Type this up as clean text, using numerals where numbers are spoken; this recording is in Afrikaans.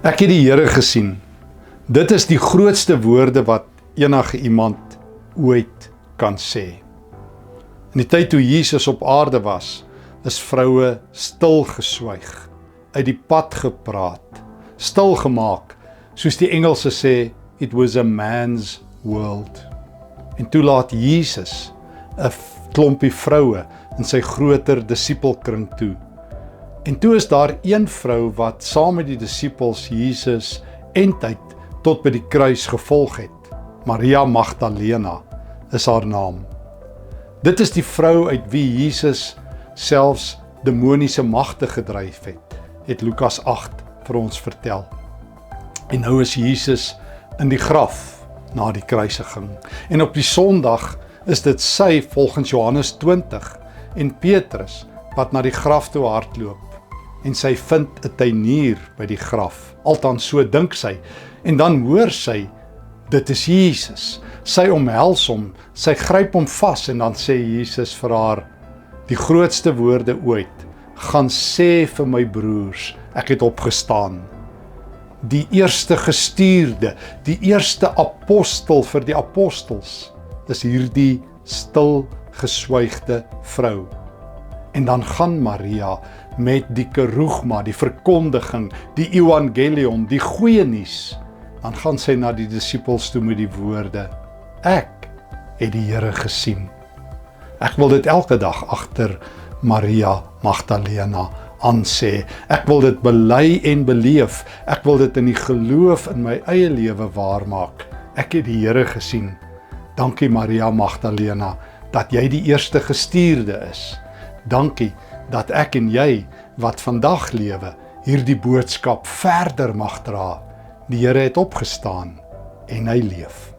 Ek het die Here gesien. Dit is die grootste woorde wat enige iemand ooit kan sê. In die tyd toe Jesus op aarde was, is vroue stil geswyg, uit die pad gepraat, stil gemaak, soos die Engelse sê, it was a man's world. En toe laat Jesus 'n klompie vroue in sy groter disipelkring toe. En toe is daar een vrou wat saam met die disippels Jesus eindtyd tot by die kruis gevolg het. Maria Magdalena is haar naam. Dit is die vrou uit wie Jesus selfs demoniese magte gedryf het Lukas 8 vir ons vertel. En nou is Jesus in die graf na die kruisiging. En op die Sondag is dit sy volgens Johannes 20 en Petrus wat na die graf toe hardloop. En sy vind 'n tuinier by die graf. Althans so dink sy. En dan hoor sy, dit is Jesus. Sy omhels hom, sy gryp hom vas en dan sê Jesus vir haar, die grootste woorde ooit, gaan sê vir my broers, ek het opgestaan. Die eerste gestuurde, die eerste apostel vir die apostels, is hierdie stil geswygde vrou. En dan gaan Maria met die kerugma, die verkondiging, die evangelium, die goeie nuus. Dan gaan sy na die disippels toe met die woorde, ek het die Here gesien. Ek wil dit elke dag agter Maria Magdalena aansê. Ek wil dit bely en beleef. Ek wil dit in die geloof in my eie lewe waarmaak. Ek het die Here gesien. Dankie Maria Magdalena, dat jy die eerste gestuurde is. Dankie dat ek en jy, wat vandag lewe, hierdie boodskap verder mag dra. Die Here het opgestaan en hy leef.